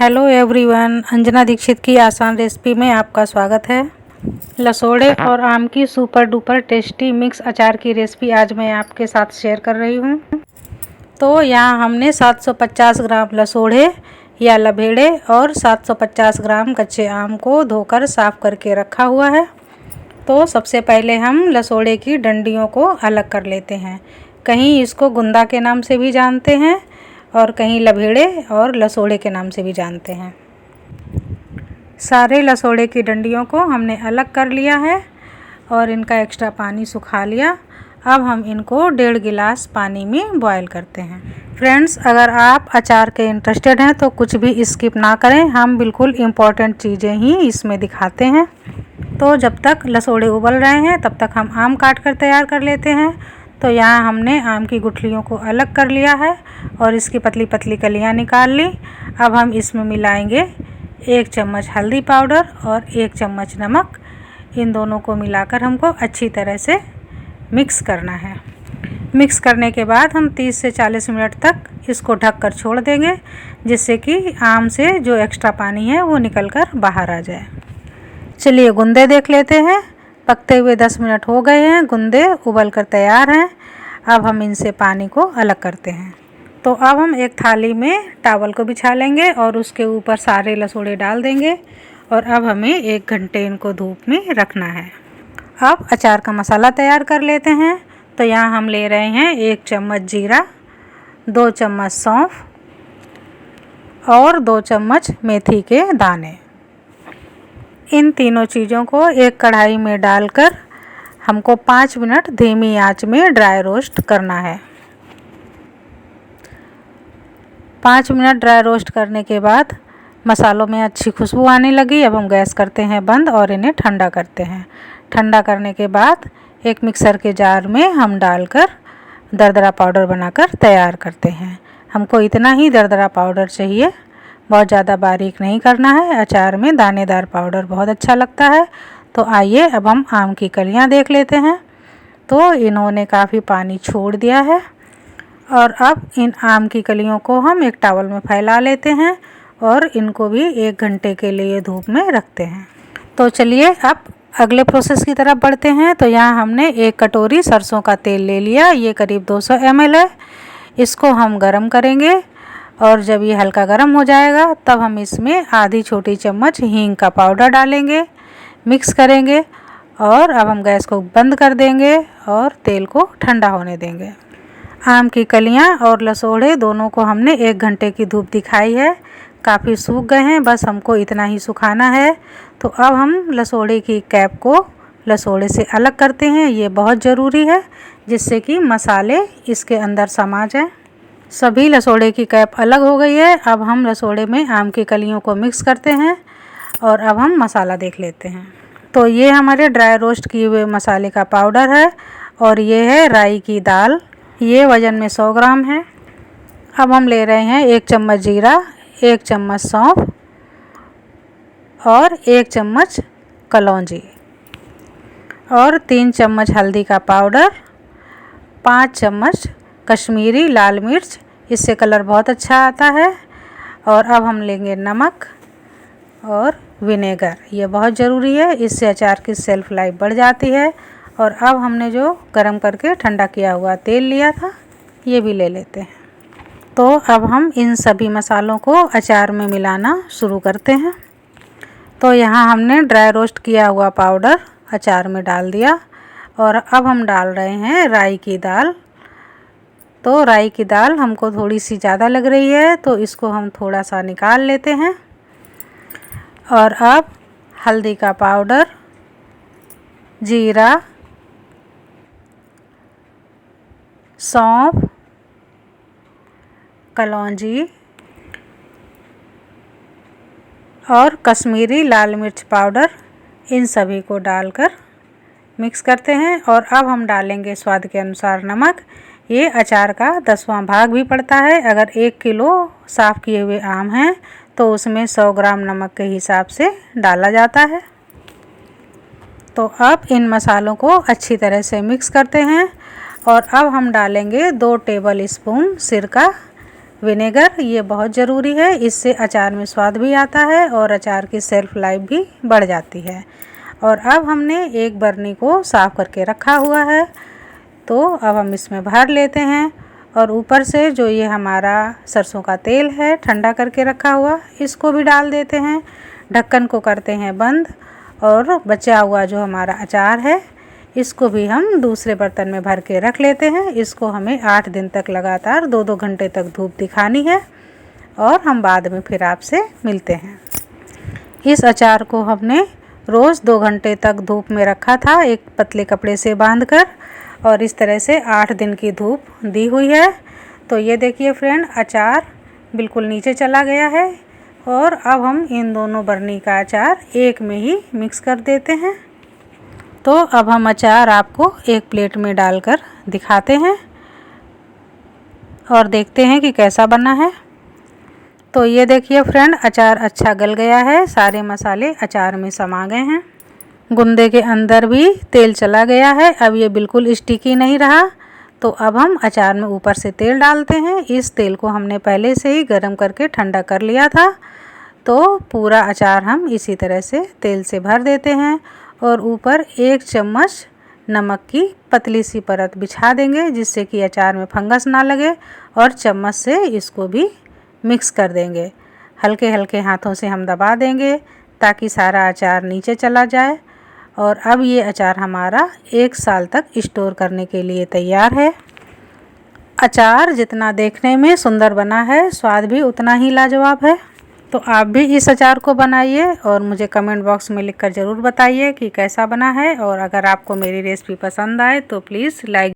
Hello everyone, Anjana Dixit की आसान recipe में आपका स्वागत है। लसोड़े और आम की सुपर डुपर टेस्टी मिक्स अचार की रेसिपी आज मैं आपके साथ शेयर कर रही हूँ। तो यहाँ हमने 750 ग्राम लसोड़े या लभेड़े और 750 ग्राम कच्चे आम को धोकर साफ़ करके रखा हुआ है। तो सबसे पहले हम लसोड़े की डंडियों को अलग कर लेते हैं। कहीं इसको गुंदा के नाम से भी जानते हैं और कहीं लभेड़े और लसोड़े के नाम से भी जानते हैं। सारे लसोड़े की डंडियों को हमने अलग कर लिया है और इनका एक्स्ट्रा पानी सुखा लिया। अब हम इनको 1.5 गिलास पानी में बॉयल करते हैं। फ्रेंड्स, अगर आप अचार के इंटरेस्टेड हैं तो कुछ भी स्किप ना करें, हम बिल्कुल इम्पॉर्टेंट चीज़ें ही इसमें दिखाते हैं। तो जब तक लसोड़े उबल रहे हैं तब तक हम आम काट कर तैयार कर लेते हैं। तो यहाँ हमने आम की गुठलियों को अलग कर लिया है और इसकी पतली पतली कलियाँ निकाल ली। अब हम इसमें मिलाएंगे 1 चम्मच हल्दी पाउडर और 1 चम्मच नमक। इन दोनों को मिलाकर हमको अच्छी तरह से मिक्स करना है। मिक्स करने के बाद हम 30 से 40 मिनट तक इसको ढककर छोड़ देंगे, जिससे कि आम से जो एक्स्ट्रा पानी है वो निकल कर बाहर आ जाए। चलिए गुंदे देख लेते हैं। पकते हुए 10 मिनट हो गए हैं, गुंदे उबल कर तैयार हैं। अब हम इनसे पानी को अलग करते हैं। तो अब हम एक थाली में टॉवल को बिछा लेंगे और उसके ऊपर सारे लसोड़े डाल देंगे और अब हमें 1 घंटे इनको धूप में रखना है। अब अचार का मसाला तैयार कर लेते हैं। तो यहाँ हम ले रहे हैं 1 चम्मच जीरा, 2 चम्मच सौंफ और 2 चम्मच मेथी के दाने। इन तीनों चीज़ों को एक कढ़ाई में डालकर हमको 5 मिनट धीमी आंच में ड्राई रोस्ट करना है। 5 मिनट ड्राई रोस्ट करने के बाद मसालों में अच्छी खुशबू आने लगी। अब हम गैस करते हैं बंद और इन्हें ठंडा करते हैं। ठंडा करने के बाद एक मिक्सर के जार में हम डालकर दरदरा पाउडर बनाकर तैयार करते हैं। हमको इतना ही दरदरा पाउडर चाहिए, बहुत ज़्यादा बारीक नहीं करना है। अचार में दानेदार पाउडर बहुत अच्छा लगता है। तो आइए अब हम आम की कलियां देख लेते हैं। तो इन्होंने काफ़ी पानी छोड़ दिया है और अब इन आम की कलियों को हम एक टॉवल में फैला लेते हैं और इनको भी 1 घंटे के लिए धूप में रखते हैं। तो चलिए अब अगले प्रोसेस की तरफ बढ़ते हैं। तो यहाँ हमने 1 कटोरी सरसों का तेल ले लिया, ये करीब 200 ml है। इसको हम गरम करेंगे और जब ये हल्का गर्म हो जाएगा तब हम इसमें आधी छोटी चम्मच हींग का पाउडर डालेंगे, मिक्स करेंगे और अब हम गैस को बंद कर देंगे और तेल को ठंडा होने देंगे। आम की कलियां और लसोड़े दोनों को हमने 1 घंटे की धूप दिखाई है, काफ़ी सूख गए हैं, बस हमको इतना ही सुखाना है। तो अब हम लसोड़े की कैप को लसोड़े से अलग करते हैं। ये बहुत ज़रूरी है जिससे कि मसाले इसके अंदर समा जाएं। सभी लसोड़े की कैप अलग हो गई है। अब हम लसोड़े में आम की कलियों को मिक्स करते हैं और अब हम मसाला देख लेते हैं। तो ये हमारे ड्राई रोस्ट किए हुए मसाले का पाउडर है और ये है राई की दाल, ये वज़न में 100 ग्राम है। अब हम ले रहे हैं 1 चम्मच जीरा, 1 चम्मच सौंफ और 1 चम्मच कलौंजी और 3 चम्मच हल्दी का पाउडर, 5 चम्मच कश्मीरी लाल मिर्च, इससे कलर बहुत अच्छा आता है। और अब हम लेंगे नमक और विनेगर, ये बहुत ज़रूरी है, इससे अचार की सेल्फ लाइफ बढ़ जाती है। और अब हमने जो गरम करके ठंडा किया हुआ तेल लिया था ये भी ले लेते हैं। तो अब हम इन सभी मसालों को अचार में मिलाना शुरू करते हैं। तो यहाँ हमने ड्राई रोस्ट किया हुआ पाउडर अचार में डाल दिया और अब हम डाल रहे हैं राई की दाल। तो राई की दाल हमको थोड़ी सी ज़्यादा लग रही है तो इसको हम थोड़ा सा निकाल लेते हैं। और अब हल्दी का पाउडर, जीरा, सौंफ, कलौंजी और कश्मीरी लाल मिर्च पाउडर, इन सभी को डालकर मिक्स करते हैं। और अब हम डालेंगे स्वाद के अनुसार नमक। ये अचार का 10वां भाग भी पड़ता है। अगर 1 किलो साफ़ किए हुए आम हैं तो उसमें 100 ग्राम नमक के हिसाब से डाला जाता है। तो अब इन मसालों को अच्छी तरह से मिक्स करते हैं और अब हम डालेंगे 2 टेबल स्पून सिरका, विनेगर ये बहुत ज़रूरी है, इससे अचार में स्वाद भी आता है और अचार की शेल्फ लाइफ भी बढ़ जाती है। और अब हमने एक बरनी को साफ़ करके रखा हुआ है, तो अब हम इसमें भर लेते हैं और ऊपर से जो ये हमारा सरसों का तेल है ठंडा करके रखा हुआ, इसको भी डाल देते हैं। ढक्कन को करते हैं बंद और बचा हुआ जो हमारा अचार है इसको भी हम दूसरे बर्तन में भर के रख लेते हैं। इसको हमें 8 दिन तक लगातार 2-2 घंटे तक धूप दिखानी है और हम बाद में फिर आपसे मिलते हैं। इस अचार को हमने रोज़ 2 घंटे तक धूप में रखा था, एक पतले कपड़े से बांधकर, और इस तरह से 8 दिन की धूप दी हुई है। तो ये देखिए फ्रेंड, अचार बिल्कुल नीचे चला गया है और अब हम इन दोनों बरनी का अचार एक में ही मिक्स कर देते हैं। तो अब हम अचार आपको एक प्लेट में डालकर दिखाते हैं और देखते हैं कि कैसा बना है। तो ये देखिए फ्रेंड, अचार अच्छा गल गया है, सारे मसाले अचार में समा गए हैं, गुंदे के अंदर भी तेल चला गया है। अब ये बिल्कुल स्टिकी नहीं रहा। तो अब हम अचार में ऊपर से तेल डालते हैं। इस तेल को हमने पहले से ही गर्म करके ठंडा कर लिया था। तो पूरा अचार हम इसी तरह से तेल से भर देते हैं और ऊपर 1 चम्मच नमक की पतली सी परत बिछा देंगे, जिससे कि अचार में फंगस ना लगे, और चम्मच से इसको भी मिक्स कर देंगे। हल्के हल्के हाथों से हम दबा देंगे ताकि सारा अचार नीचे चला जाए। और अब ये अचार हमारा 1 साल तक स्टोर करने के लिए तैयार है। अचार जितना देखने में सुंदर बना है, स्वाद भी उतना ही लाजवाब है। तो आप भी इस अचार को बनाइए और मुझे कमेंट बॉक्स में लिखकर ज़रूर बताइए कि कैसा बना है। और अगर आपको मेरी रेसिपी पसंद आए तो प्लीज़ लाइक